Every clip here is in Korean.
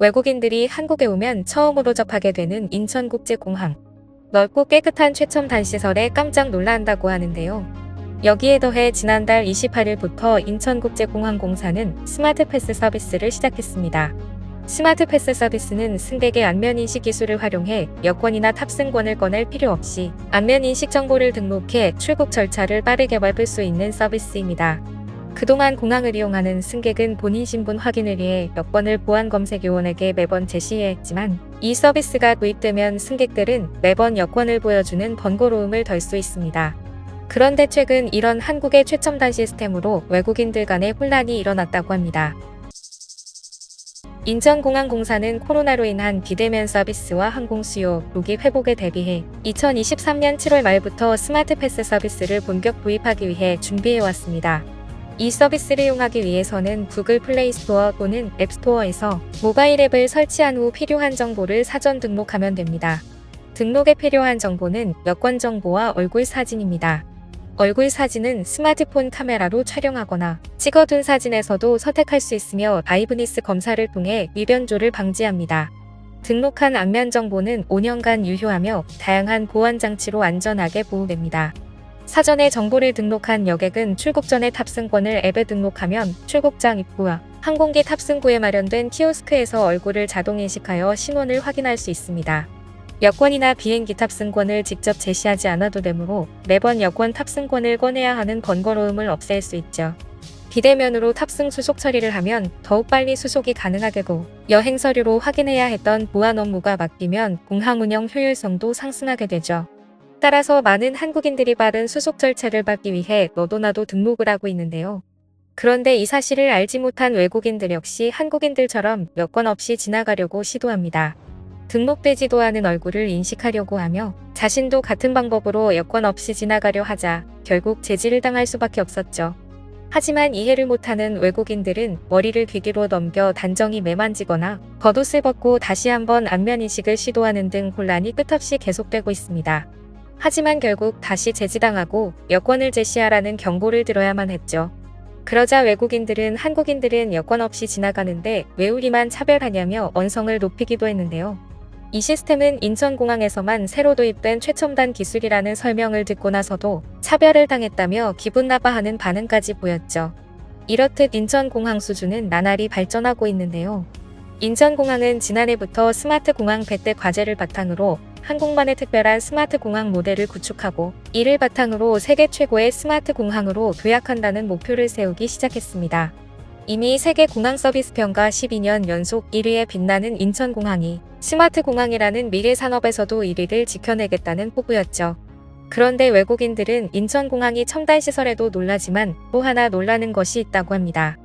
외국인들이 한국에 오면 처음으로 접하게 되는 인천국제공항. 넓고 깨끗한 최첨단 시설에 깜짝 놀란다고 하는데요. 여기에 더해 지난달 28일부터 인천국제공항공사는 스마트패스 서비스를 시작했습니다. 스마트패스 서비스는 승객의 안면인식 기술을 활용해 여권이나 탑승권을 꺼낼 필요 없이 안면인식 정보를 등록해 출국 절차를 빠르게 밟을 수 있는 서비스입니다. 그동안 공항을 이용하는 승객은 본인 신분 확인을 위해 여권을 보안검색요원에게 매번 제시해야 했지만 이 서비스가 도입되면 승객들은 매번 여권을 보여주는 번거로움을 덜 수 있습니다. 그런데 최근 이런 한국의 최첨단 시스템으로 외국인들 간에 혼란이 일어났다고 합니다. 인천공항공사는 코로나로 인한 비대면 서비스와 항공 수요, 로기 회복에 대비해 2023년 7월 말부터 스마트패스 서비스를 본격 도입하기 위해 준비해왔습니다. 이 서비스를 이용하기 위해서는 구글 플레이 스토어 또는 앱 스토어에서 모바일 앱을 설치한 후 필요한 정보를 사전 등록하면 됩니다. 등록에 필요한 정보는 여권 정보와 얼굴 사진입니다. 얼굴 사진은 스마트폰 카메라로 촬영하거나 찍어둔 사진에서도 선택할 수 있으며 라이브니스 검사를 통해 위변조를 방지합니다. 등록한 안면 정보는 5년간 유효하며 다양한 보안 장치로 안전하게 보호됩니다. 사전에 정보를 등록한 여객은 출국 전에 탑승권을 앱에 등록하면 출국장 입구와 항공기 탑승구에 마련된 키오스크에서 얼굴을 자동 인식하여 신원을 확인할 수 있습니다. 여권이나 비행기 탑승권을 직접 제시하지 않아도 되므로 매번 여권 탑승권을 꺼내야 하는 번거로움을 없앨 수 있죠. 비대면으로 탑승 수속 처리를 하면 더욱 빨리 수속이 가능하게 되고 여행 서류로 확인해야 했던 보안 업무가 맡기면 공항 운영 효율성도 상승하게 되죠. 따라서 많은 한국인들이 빠른 수속 절차를 밟기 위해 너도나도 등록을 하고 있는데요. 그런데 이 사실을 알지 못한 외국인들 역시 한국인들처럼 여권 없이 지나가려고 시도합니다. 등록되지도 않은 얼굴을 인식하려고 하며 자신도 같은 방법으로 여권 없이 지나가려 하자 결국 제지를 당할 수밖에 없었죠. 하지만 이해를 못하는 외국인들은 머리를 귀기로 넘겨 단정히 매만지거나 겉옷을 벗고 다시 한번 안면인식을 시도하는 등 혼란이 끝없이 계속되고 있습니다. 하지만 결국 다시 제지당하고 여권을 제시하라는 경고를 들어야만 했죠. 그러자 외국인들은 한국인들은 여권 없이 지나가는데 왜 우리만 차별하냐며 언성을 높이기도 했는데요. 이 시스템은 인천공항에서만 새로 도입된 최첨단 기술이라는 설명을 듣고 나서도 차별을 당했다며 기분 나빠하는 반응까지 보였죠. 이렇듯 인천공항 수준은 나날이 발전하고 있는데요. 인천공항은 지난해부터 스마트 공항 배대 과제를 바탕으로 한국만의 특별한 스마트 공항 모델을 구축하고 이를 바탕으로 세계 최고의 스마트 공항으로 도약한다는 목표를 세우기 시작했습니다. 이미 세계 공항 서비스 평가 12년 연속 1위에 빛나는 인천공항이 스마트 공항이라는 미래 산업에서도 1위를 지켜내겠다는 포부였죠. 그런데 외국인들은 인천공항이 첨단 시설에도 놀라지만 또 하나 놀라는 것이 있다고 합니다.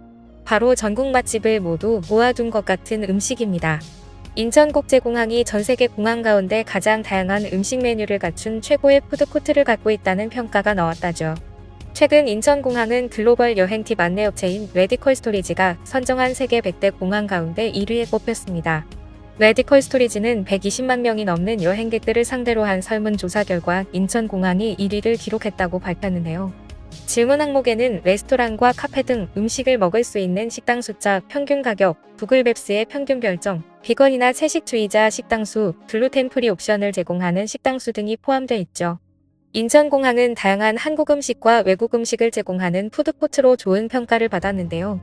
바로 전국 맛집을 모두 모아둔 것 같은 음식입니다. 인천국제공항이 전세계 공항 가운데 가장 다양한 음식 메뉴를 갖춘 최고의 푸드코트를 갖고 있다는 평가가 나왔다죠. 최근 인천공항은 글로벌 여행 팁 안내업체인 레디컬 스토리지가 선정한 세계 100대 공항 가운데 1위에 뽑혔습니다. 레디컬 스토리지는 120만 명이 넘는 여행객들을 상대로 한 설문조사 결과 인천공항이 1위를 기록했다고 밝혔는데요. 질문 항목에는 레스토랑과 카페 등 음식을 먹을 수 있는 식당 숫자, 평균 가격, 구글 맵스의 평균 별점, 비건이나 채식주의자 식당 수, 글루텐 프리 옵션을 제공하는 식당 수 등이 포함되어 있죠. 인천공항은 다양한 한국 음식과 외국 음식을 제공하는 푸드코트로 좋은 평가를 받았는데요.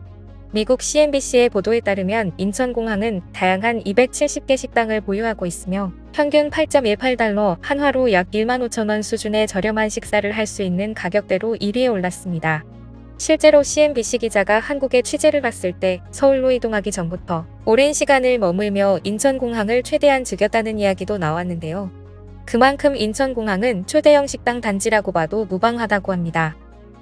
미국 CNBC의 보도에 따르면 인천공항은 다양한 270개 식당을 보유하고 있으며 평균 8.18달러, 한화로 약 15,000원 수준의 저렴한 식사를 할 수 있는 가격대로 1위에 올랐습니다. 실제로 CNBC 기자가 한국에 취재를 갔을 때 서울로 이동하기 전부터 오랜 시간을 머물며 인천공항을 최대한 즐겼다는 이야기도 나왔는데요. 그만큼 인천공항은 초대형 식당 단지라고 봐도 무방하다고 합니다.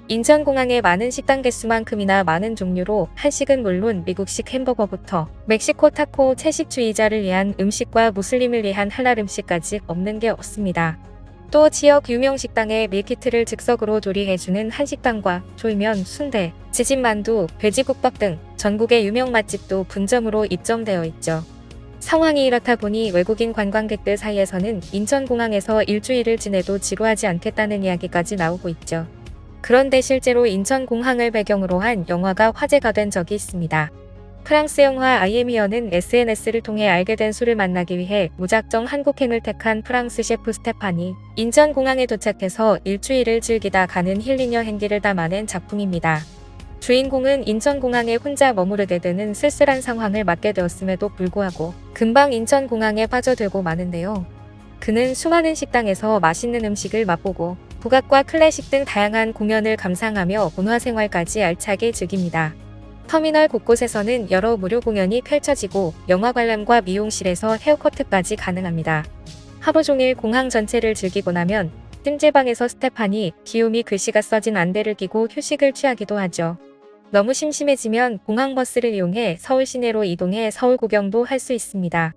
인천공항의 많은 식당 개수만큼이나 많은 종류로 한식은 물론 미국식 햄버거부터 멕시코 타코, 채식주의자를 위한 음식과 무슬림을 위한 할랄 음식까지 없는 게 없습니다. 또 지역 유명 식당에 밀키트를 즉석으로 조리해주는 한식당과 졸면, 순대, 지짐만두, 돼지국밥 등 전국의 유명 맛집도 분점으로 입점되어 있죠. 상황이 이렇다 보니 외국인 관광객들 사이에서는 인천공항에서 일주일을 지내도 지루하지 않겠다는 이야기까지 나오고 있죠. 그런데 실제로 인천공항을 배경으로 한 영화가 화제가 된 적이 있습니다. 프랑스 영화 아이엠이어는 SNS를 통해 알게 된 수를 만나기 위해 무작정 한국행을 택한 프랑스 셰프 스테판이 인천공항에 도착해서 일주일을 즐기다 가는 힐링 여행기를 담아낸 작품입니다. 주인공은 인천공항에 혼자 머무르게 되는 쓸쓸한 상황을 맞게 되었음에도 불구하고 금방 인천공항에 빠져들고 마는데요. 그는 수많은 식당에서 맛있는 음식을 맛보고 국악과 클래식 등 다양한 공연을 감상하며 문화생활까지 알차게 즐깁니다. 터미널 곳곳에서는 여러 무료 공연이 펼쳐지고 영화 관람과 미용실에서 헤어커트까지 가능합니다. 하루 종일 공항 전체를 즐기고 나면 찜질방에서 스테판이 귀요미 글씨가 써진 안대를 끼고 휴식을 취하기도 하죠. 너무 심심해지면 공항버스를 이용해 서울 시내로 이동해 서울 구경도 할 수 있습니다.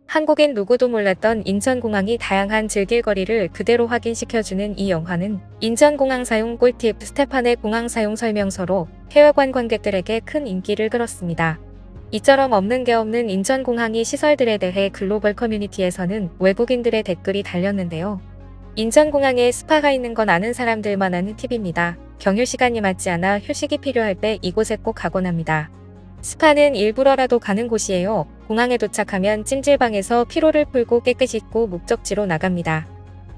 한국인 누구도 몰랐던 인천공항이 다양한 즐길거리를 그대로 확인시켜주는 이 영화는 인천공항 사용 꿀팁 스테판의 공항 사용 설명서로 해외 관광객들에게 큰 인기를 끌었습니다. 이처럼 없는 게 없는 인천공항이 시설들에 대해 글로벌 커뮤니티에서는 외국인들의 댓글이 달렸는데요. 인천공항에 스파가 있는 건 아는 사람들만 아는 팁입니다. 경유시간이 맞지 않아 휴식이 필요할 때 이곳에 꼭 가곤 합니다. 스파는 일부러라도 가는 곳이에요. 공항에 도착하면 찜질방에서 피로를 풀고 깨끗이 씻고 목적지로 나갑니다.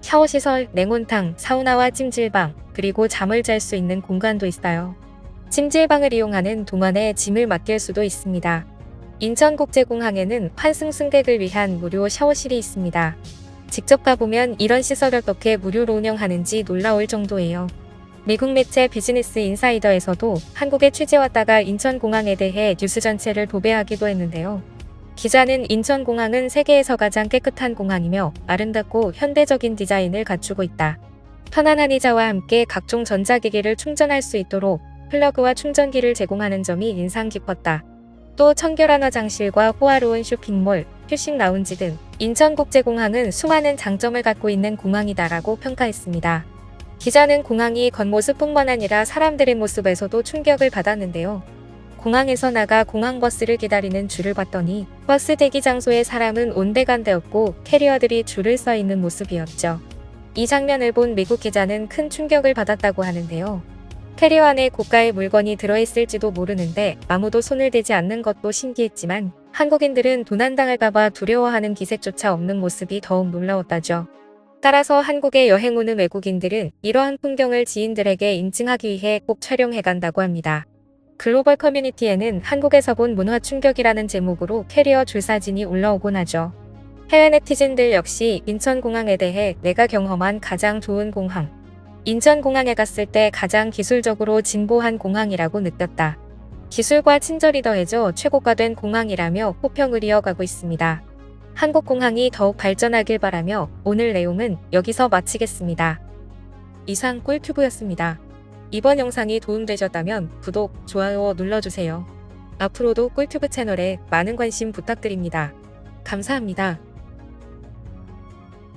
샤워시설, 냉온탕, 사우나와 찜질방, 그리고 잠을 잘 수 있는 공간도 있어요. 찜질방을 이용하는 동안에 짐을 맡길 수도 있습니다. 인천국제공항에는 환승 승객을 위한 무료 샤워실이 있습니다. 직접 가보면 이런 시설을 어떻게 무료로 운영하는지 놀라울 정도예요. 미국 매체 비즈니스 인사이더에서도 한국에 취재 왔다가 인천공항에 대해 뉴스 전체를 도배하기도 했는데요. 기자는 인천공항은 세계에서 가장 깨끗한 공항이며 아름답고 현대적인 디자인을 갖추고 있다. 편안한 의자와 함께 각종 전자기기를 충전할 수 있도록 플러그와 충전기를 제공하는 점이 인상 깊었다. 또 청결한 화장실과 호화로운 쇼핑몰, 휴식 라운지 등 인천국제공항은 수많은 장점을 갖고 있는 공항이다라고 평가했습니다. 기자는 공항이 겉모습뿐만 아니라 사람들의 모습에서도 충격을 받았는데요. 공항에서 나가 공항버스를 기다리는 줄을 봤더니 버스 대기 장소에 사람은 온데간데없고 캐리어들이 줄을 서 있는 모습이었죠. 이 장면을 본 미국 기자는 큰 충격을 받았다고 하는데요. 캐리어 안에 고가의 물건이 들어있을지도 모르는데 아무도 손을 대지 않는 것도 신기했지만 한국인들은 도난당할까봐 두려워하는 기색조차 없는 모습이 더욱 놀라웠다죠. 따라서 한국에 여행 오는 외국인들은 이러한 풍경을 지인들에게 인증하기 위해 꼭 촬영해간다고 합니다. 글로벌 커뮤니티에는 한국에서 본 문화 충격이라는 제목으로 캐리어 줄 사진이 올라오곤 하죠. 해외 네티즌들 역시 인천공항에 대해 내가 경험한 가장 좋은 공항, 인천공항에 갔을 때 가장 기술적으로 진보한 공항이라고 느꼈다. 기술과 친절이 더해져 최고가된 공항이라며 호평을 이어가고 있습니다. 한국 공항이 더욱 발전하길 바라며 오늘 내용은 여기서 마치겠습니다. 이상 꿀튜브였습니다. 이번 영상이 도움되셨다면 구독, 좋아요 눌러주세요. 앞으로도 꿀튜브 채널에 많은 관심 부탁드립니다. 감사합니다.